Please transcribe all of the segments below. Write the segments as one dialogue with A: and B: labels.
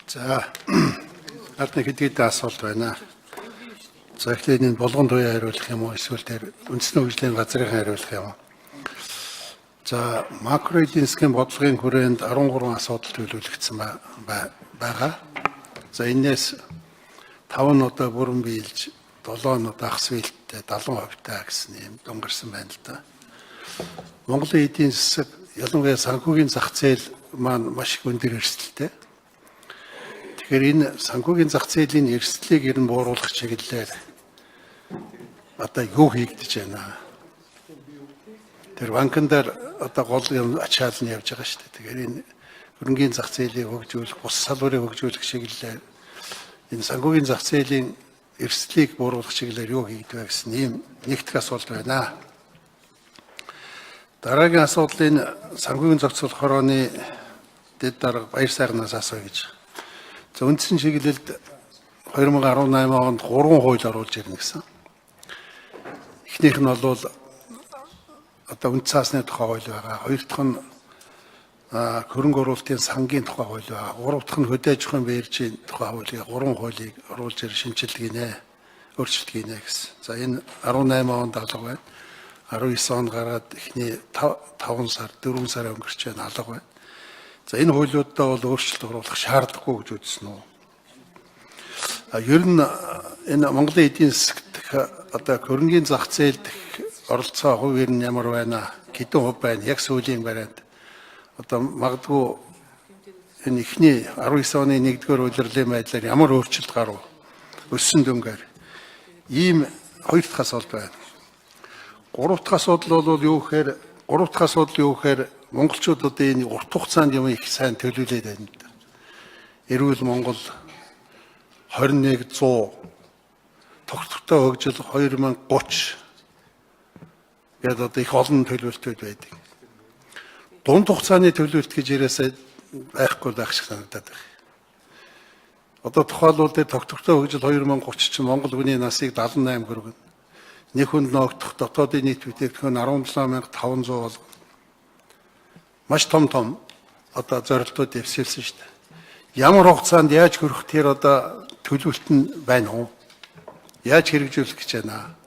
A: За ард нэг хэдийдээ асуулт байна. За эхлээд энэ болгон туяа хариулах юм уу эсвэл тэр үндэсний хөгжлийн газрын хариулах юм уу? За макро эдийн засгийн бодлогын хүрээнд 13 асуудал төлөвлөгдсөн байгаа. За энээс 5 нь одоо бүрэн биелж 7 нь одоо ахс биелэлттэй 70% таа гэсэн юм дунгарсан байна л да. Монголын эдийн засаг ялангуяа санхүүгийн зах зээл маань маш их өндөр эрсдэлтэй. Тэгэхээр энэ санхүүгийн зах зээлийн эрсдлийг ер нь бууруулах чиглэлээр одоо юу хийгдэж байна? Тэр банкндар одоо гол юм ачаал нь явж байгаа шүү дээ. Тэгэхээр энэ хөрөнгийн зах зээлийг хөгжүүлэх, бус салбарыг хөгжүүлэх чиглэлээр энэ санхүүгийн зах зээлийн эрсдлийг бууруулах чиглэлээр юу хийгдвэ гэсэн ийм нэгдэх асуулт байна. Дараагийн асуудал энэ санхүүгийн зохицуулах хорооны дэд дарга баяр сайхнаас асууя гэж. За үндсэн чиглэлд 2018 онд 3 хууль оруулж ирнэ гэсэн. Эхнийх нь бол одоо үнд цаасны тухай хууль байгаа. Хоёр дахь нь хөрөнгө оруулалтын сангийн тухай хууль байгаа. Гурав дахь нь хөдөө аж ахуйн бэржийн тухай хуулийг 3 хуулийг оруулж ир шинжилдэг гинэ. Өөрчлөлт гинэ гэсэн. За энэ 18 онд алга байна. 19 онд гараад эхний 5 сар 4 сар өнгөрч байна алга байна. За энэ хуулиудаа бол өөрчлөлт оруулах шаардлагагүй гэж үзсэн үү? Ер нь энэ Монголын эдийн засагт одоо хөрөнгийн зах зээл дэх оролцоо хувь нь ямар байна? Хэдэн хувь байна? Яг сүүлийн бариад одоо магадгүй энэ эхний 19 оны 1-р улирлын байдлаар ямар өөрчлөлт гарав? Өссөн дүнгээр ийм хоёр дахь асуудал байна. Гурав дахь асуудал бол юу гэхээр монголчууд одоо энэ урт хугацаанд юм их сайн төлөвлөд байна. Эрүүл Монгол 2100 тогтвортой хөгжил 2030 гэдэг одоо их олон төлөвлөлтүүд байдаг. Дунд хугацааны төлөвлөлт гэж яриасаа байхгүй байх шиг санагдаад байна. Одоо тухайлбал дээр тогтвортой хөгжил 2030 чинь монгол хүний насыг 78 хүргэнэ. Нэг хүнд ногдох дотоодын нийт бүтээгдэхүүн 17500 болгоно. Маш том одоо зорилтууд дэвсэлсэн шүү дээ. Ямар хугацаанд яаж хүрэх тэр одоо төлөвлөлт нь байна уу? Яаж хэрэгжүүлэх гэж байна?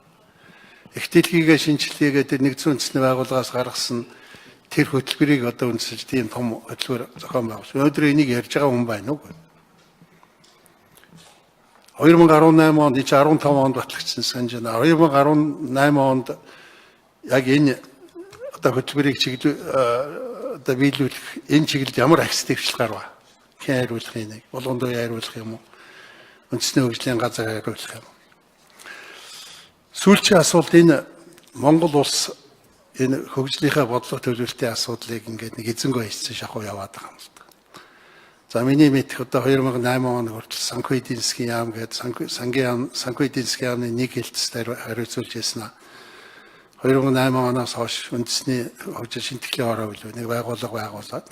A: Их дэлхийгээ шинжилгээгээ тэр нэгдсэн үндэсний байгууллагаас гаргасан тэр хөтөлбөрийг одоо үндэслэж тийм том хөтөлбөр зохион байгуулсан. Өнөөдөр энийг ярьж байгаа хүн байна уу? 2018 онд 15 онд батлагдсан санаж байна. 2018 онд яг энэ одоо хөтөлбөрийг одоо биелүүлэх энэ чиглэлд ямар ахис дэвшил гарва? Хэн хариулах энийг? Болгон туяа хариулах юм уу? Үндэсний хөгжлийн газар хариулах юм уу? Сүүлчийн асуулт энэ Монгол улс энэ хөгжлийнхаа бодлого төлөвлөлтийн асуудлыг ингээд нэг эзэнгөө хийсэн шахуу яваад байгаа юм л да. За миний мэдэх одоо 2008 он хүртэл санхүү эдийн засгийн яам гэдэг санхүү эдийн засгийн яамны нэг хэлтсээр хариуцуулж ирсэн. 2008 оноос хойш үндэсний хөгжил шинтгэлийн хороо билүү нэг байгууллага байгуулад.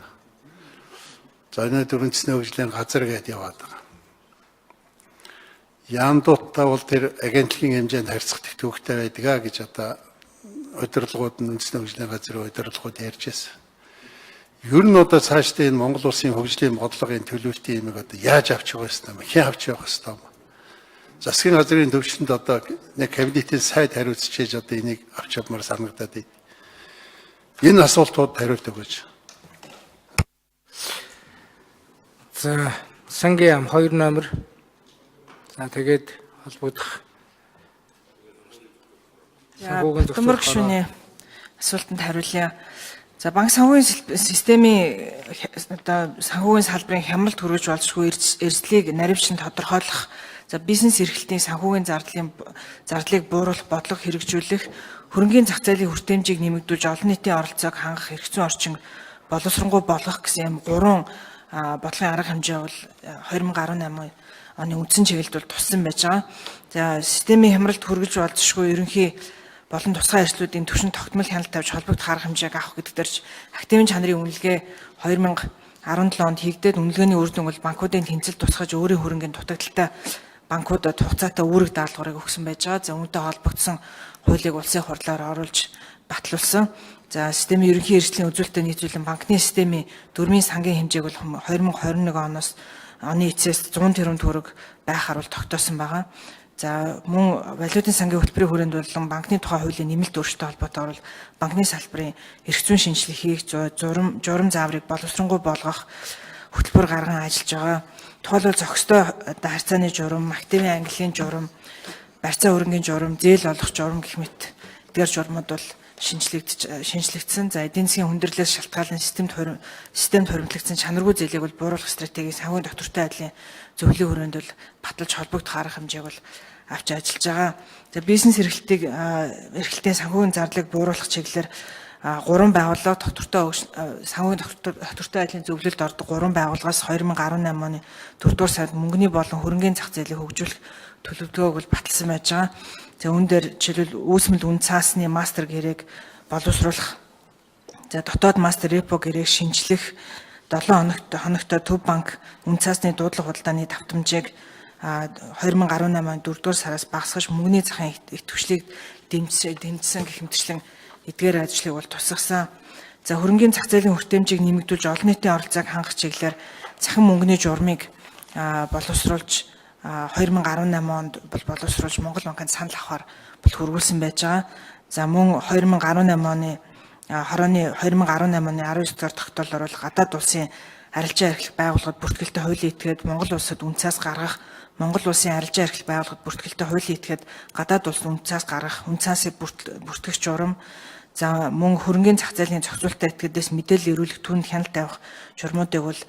A: За өнөөдөр үндэсний хөгжлийн газар гэдээ яваад байгаа. Яамдуудтай бол тэр агентлагийн хэмжээнд харьцах төвөгтэй байдаг гэж одоо удирдлагууд нь үндэсний хөгжлийн газрын удирдлагууд ярьж байсан. Ер нь одоо цаашдаа энэ Монгол улсын хөгжлийн бодлогын төлөвлөлтийн юмыг одоо яаж авч явах ёстой юм? Хэн авч явах ёстой юм? Засгийн газрын төвшөнд одоо нэг кабинетийн сайд хариуцчихээж одоо энийг авч явмаар санагдаад байна. Энэ асуултууд хариулт өгөөч.
B: За сангийн 2 номер. За тэгээд холбогдох.
C: Төмөр гишүүний асуултанд хариулъя. За банк санхүүгийн системийн одоо санхүүгийн салбарын хямралд хүргэж болзошгүй эрсдлийг наривчин тодорхойлох, за бизнес эрхлэлтийн санхүүгийн зардлыг бууруулах бодлого хэрэгжүүлэх, хөрөнгийн зах зээлийн хүртээмжийг нэмэгдүүлж олон нийтийн оролцоог хангах хэрэгцээ орчин боловсронгуй болгох гэсэн юм 3 бодлогын арга хэмжээ бол 2018 оны үндсэн чиглэлд бол туссан байж байгаа. За системийн хямралд хүргэж болзошгүй ерөнхий болон тусгай ажлуудын түвшин тогтмол хяналт тавьж холбогдох арга хэмжээг авах гэдэг дээрч активын чанарын үнэлгээ 2017 онд хийгдээд үнэлгээний үр дүн бол банкуудын тэнцэл тусгаж өөрийн хөрөнгийн дутагдaltaй банкудад хугацаатай үүрэг даалгаврыг өгсөн байж байгаа. За үүнтэй холбогдсон хуулийг улсын хурлаар оруулж батлуулсан. За системийн ерөнхий эрсдлийн үзүүлэлтэд нийцүүлэн банкны системийн дөрмийн сангийн хэмжээг бол 2021 оноос оны эцэс 100 тэрбум төгрөг байхаар бол тогтоосон байгаа. За мөн валютын сангийн хөтөлбөрийн хүрээнд болон банкны тухай хуулийн нэмэлт өөрчлөлттэй холбоотойгоор бол банкны салбарын эрх зүйн шинжилгээ хийх, журам зааврыг боловсронгуй болгох хөтөлбөр гарган ажиллаж байгаа. Тухайлбал зохистой харьцааны журам, активын ангиллын журам, барьцаа хөрөнгийн журам, зээл олох журам гэх мэт эдгээр журмууд бол шинжлэгдсэн. За эдийн засгийн хүндрэлээс шалтгаалan системд хуримтлагдсан чанаргүй зээлийг бол бууруулах стратегийн санхүүгийн доктортой байдлын зөвлөлийн хүрээнд бол баталж холбогдох арга хэмжээг бол авч ажиллаж байгаа. За бизнес эрхлэлтийн санхүүгийн зарлыг бууруулах чиглэлээр 3 байгууллага санхүүгийн доктортой байдлын зөвлөлд ордог 3 байгууллагаас 2018 оны 4 дугаар сард мөнгөний болон хөрөнгөний зах зээлийг хөгжүүлэх төлөвлөгөөг бол баталсан байж байгаа. За үүн дээр жишээлбэл үүсмэл үн цаасны мастер гэрээг боловсруулах, за дотоод мастер репо гэрээг шинжлэх, 7 хоногтой төв банк үн цаасны дуудлага худалдааны давтамжийг 2018 оны 4 дугаар сараас багасгаж мөнгөний захын идэвхжлийг дэмжсэн гэх мэтчлэн эдгээр ажлыг бол тусгасан. За хөрөнгөний зах зээлийн хүртээмжийг нэмэгдүүлж олон нийтийн оролцоог хангах чиглэлээр цахим мөнгөний журмыг боловсруулж 2018 онд бол боловсруулж Монгол банкнд санал авахар бол хөрвүүлсэн байж байгаа. За мөн 2018 оны 19 дугаар тогтоолоор бол гадаад улсын арилжаа эрхлэх байгууллагад бүртгэлтэй хуулийн этгээд Монгол улсад үнцаас гаргах, Монгол улсын арилжаа эрхлэх байгууллагад бүртгэлтэй хуулийн этгээд гадаад улс үнцаас гаргах, үнцаасыг бүртгэгч журам, за мөн хөрөнгөний зах зээлийн зохицуулалттай этгээдээс мэдээлэл ирүүлэх түүнд хяналт тавих журмуудыг бол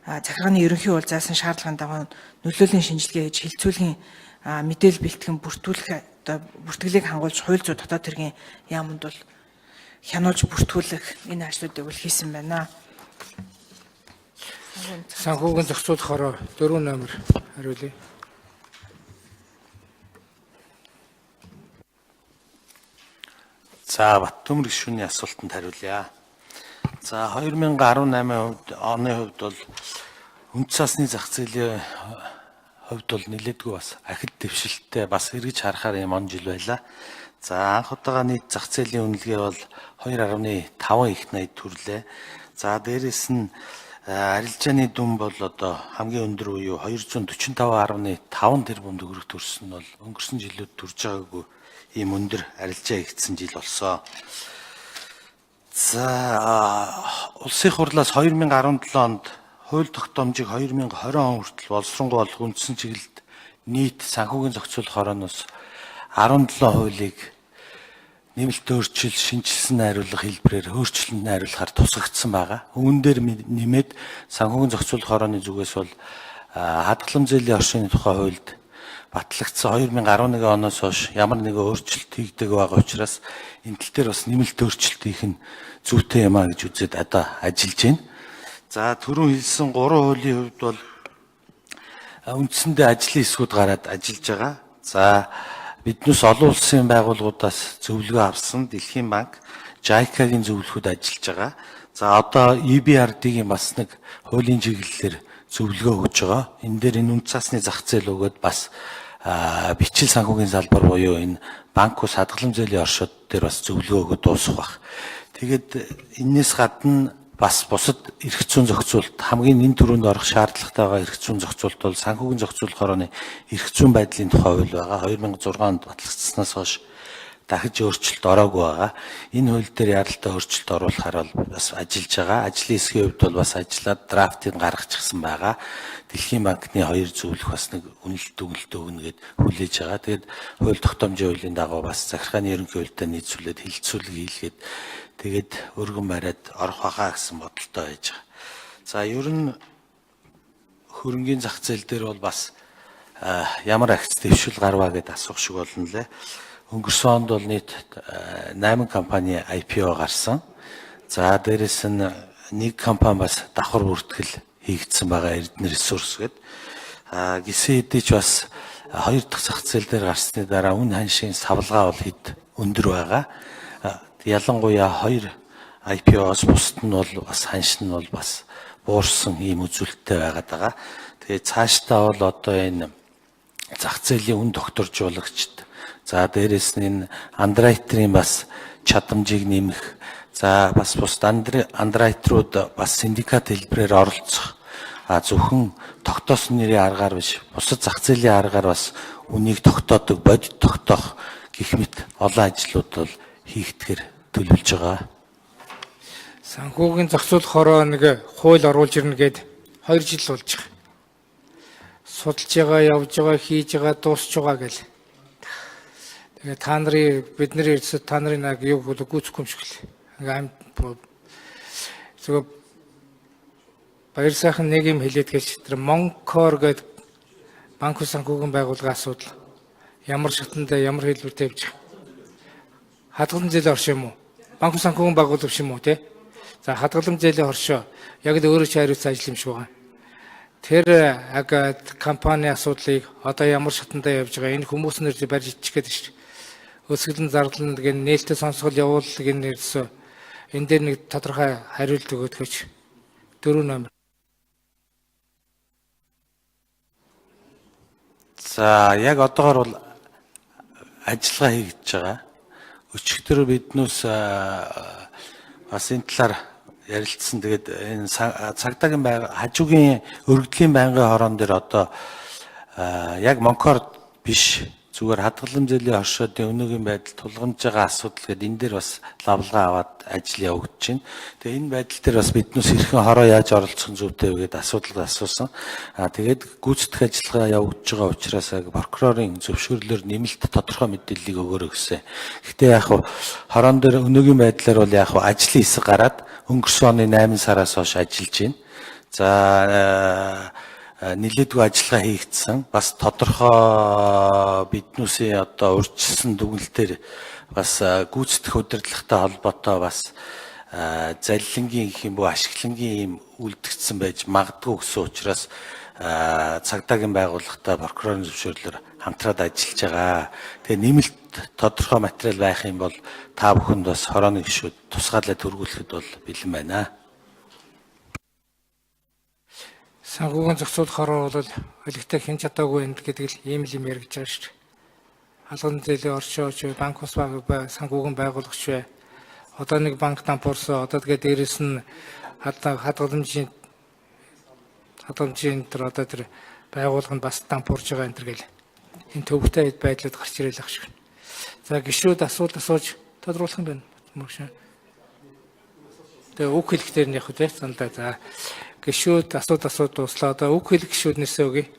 C: захиргааны ерөнхий уул заасан шаардлагын дагуу нөлөөллийн шинжилгээ хийж хилцүүлгийн мэдээлэл бэлтгэн бүртгэлийг хангуулж хууль зүйн дотоод хэргийн яамд бол хянуулж бүртгүүлэх энэ ажлуудыг бол хийсэн байна.
B: Санхүүгийн зохицуулах хороо 4 номер хариулъя.
D: За Баттөмөр гишүүний асуултанд хариулъя. За 2018 оны хувьд бол үн цасны зах зээлийн хувьд бол нэлээдгүй бас ахид дэвшилттэй бас эргэж харахаар юм он жил байлаа. За анх удаага нийт зах зээлийн үнэлгээ бол 2.5 их найд төрлөө. За дээрэс нь арилжааны дүн бол одоо хамгийн өндөр буюу 245.5 тэрбум төгрөг төрсөн нь бол өнгөрсөн жилүүд төрж байгаагүй ийм өндөр арилжаа хийгдсэн жил болсон. За улсын хурлаас 2017 онд хууль тогтоомжийг 2020 он хүртэл боловсронгуй болгох үндсэн чиглэлд нийт санхүүгийн зохицуулах хорооноос 17 хуулийг нэмэлт өөрчил, шинжилсэн найруулга хэлбэрээр өөрчлөлтөнд найруулахаар тусгагдсан байгаа. Үүн дээр нэмээд санхүүгийн зохицуулах хорооны зүгээс бол хадгалам зээлийн оршины тухай хуульд батлагдсан 2011 оноос хойш ямар нэгэн өөрчлөлт хийгдэг байгаа учраас энэ тал дээр бас нэмэлт өөрчлөлт хийх нь зүйтэй юм а гэж үзээд одоо ажиллаж байна. За түрүүн хэлсэн 3 хуулийн хувьд бол үндсэндээ ажлын хэсгүүд гараад ажиллаж байгаа. За биднээс олон улсын байгууллагуудаас зөвлөгөө авсан Дэлхийн банк, JICA-гийн зөвлөхөд ажиллаж байгаа. За одоо EBRD-гийн бас нэг хуулийн чиглэлээр зөвлөгөө өгж байгаа. Энэ дээр энэ үн цасны зах зээл өгөөд бас бичил санхүүгийн салбар буюу энэ банк ус хадгалам зээлийн оршууд дээр бас зөвлөгөө өгöd дуусах бах. Тэгээд энэс гадна бас бусад эрх зүйн зохицуулалт хамгийн энэ төрөнд орох шаардлагатай байгаа эрх зүйн зохицуулалт бол санхүүгийн зохицуулах хорооны эрх зүйн байдлын тухай хууль байгаа. 2006 онд батлагдсанаас хойш дахиж өөрчлөлт ороогүй байгаа. Энэ хууль дээр яралтай өөрчлөлт оруулахаар бол бас ажиллаж байгаа. Ажлын хэсгийн хувьд бол бас ажиллаад драфтыг гаргачихсан байгаа. Дэлхийн банкны 2 зөвлөх бас нэг үнэлт өгнө гэд хүлээж байгаа. Тэгээд хууль тогтоомжийн хуулийн дагуу бас захиргааны ерөнхий хуультай нийцүүлээд хилцүүлэг хийлгээд тэгээд өргөн бариад орох байхаа гэсэн бодолтой байж байгаа. За ер нь хөрөнгөний зах зээл дээр бол бас ямар акц дэвшил гарваа гэд асуух шиг болно лээ. Өнгөрсөн онд бол нийт 8 компани IPO гарсан. За дээрэс нь нэг компани бас давхар бүртгэл хийгдсэн байгаа Эрдэнэ ресурс гэд. Гисэн хэдий ч бас 2 дахь зах зээл дээр гарсны дараа үн ханшийн савлгаа бол хэд өндөр байгаа. Ялангуяа 2 IPO-с бусд нь бол бас ханш нь бол бас буурсан ийм үзүүлэлттэй байгаад байгаа. Тэгээд цаашдаа бол одоо энэ зах зээлийн үн докторжуулагчд, за дээрэс нь энэ андеррайтерийн бас чадамжийг нэмэх, За бас бусд андеррайтерууд бас синдикат хэлбэрээр оролцох. Зөвхөн тогтоосон нэрийн аргаар биш, бусад зах зээлийн аргаар бас үнийг тогтоодог, бодит тогтоох гэх мэт олон ажлууд бол хийгдэхэр төлөвлөж байгаа.
B: Санхүүгийн зохицуулах хороо нэг хууль оруулж ирнэ гээд 2 жил болж байгаа. Судалж байгаа, явж байгаа, хийж байгаа, дуусч байгаа гэл. Тэгээ та нарын бидний эрдэсэд та нарын нэг юу гүйцэхгүй юм шиг л. Ингээ зөв баяр сайхан нэг юм хэлээд гэж тэр Монкор гээд банк санхүүгийн байгууллагын асуудал ямар шатанда ямар хэлбэртэй явж байгаа. Хадгалан зээлийн оршин юм уу? Банк санхүүгийн байгууллага биш юм уу те? За хадгалан зээлийн оршин яг л өөрөө ч хариуцсан ажил юм шиг байгаа. Тэр компани асуудлыг одоо ямар шатанда явж байгаа энэ хүмүүс нэр барьж ичих гээд шүү. Өсгөлн зарлал гэх нээлттэй сонсгол явуулах гэх нэрс энэ дээр нэг тодорхой хариулт өгөөд гэж 4 номер.
D: За яг одоогор бол ажиллагаа хийгдэж байгаа. Өчигдөр биднээс бас энэ талаар ярилцсан. Тэгээд энэ цагдаагийн хажуугийн өргөдлийн байнгын хорон дээр одоо яг Монкор биш зүгээр хадгалан зээлийн оршуудын өнөөгийн байдал тулгамж байгаа асуудал гэдэг энэ дээр бас лавлгаа аваад ажил явагдаж байна. Тэгээ энэ байдал дээр бас биднээс хэрхэн хороо яаж оролцох зүйтэй вэ гэдэг асуудал асуусан. Тэгээд гүйцэтгэх ажиллагаа явагдаж байгаа учраас прокурорын зөвшөөрлөөр нэмэлт тодорхой мэдээллийг өгөөрэй гэсэн. Гэхдээ яг хорон дээр өнөөгийн байдлаар бол яг ажлын хэсэг гараад өнгөрсөн оны 8 сараас хойш ажиллаж байна. За нэлээдгүй ажиллагаа хийгдсэн. Бас тодорхой биднүүсийн одоо урьдчилсан дүгнэлтээр бас гүйцэтгэх удирдлагатай холбоотой бас залилангийн гэх юм уу ашиглангийн юм үлдэгдсэн байж магадгүй гэсэн учраас цагдаагийн байгууллагатай прокурорын зөвшөөрлөөр хамтраад ажиллаж байгаа. Тэгээ нэмэлт тодорхой материал байх юм бол та бүхэнд бас хорооны гишүүд тусгаалаа төргүүлэхэд бол бэлэн байна.
B: Санхүүгийн зохицуулах хороо бол олигтой хэн чадаагүй юм гэдэг л ийм л юм яригдж байгаа шүү дээ. Алган зээлийн оршооч, банк ус санхүүгийн байгуулагч бай. Одоо нэг банк дампуурсан. Одоо тэгээ дээрэс нь хадгаламжийн тэр одоо тэр байгууллага нь бас дампуурж байгаа энэ төр гэл. Энэ төвөгтэй байдлууд гарч ирэл ах шиг. За гишүүд асуулт асууж тодруулах юм байна. Мөршөө. Тэгээ үг хэлэхдээ нь яг үү те зандаа за гишүүд асуулт дуслаа. Одоо үг хэлэх гишүүднээсээ өгье.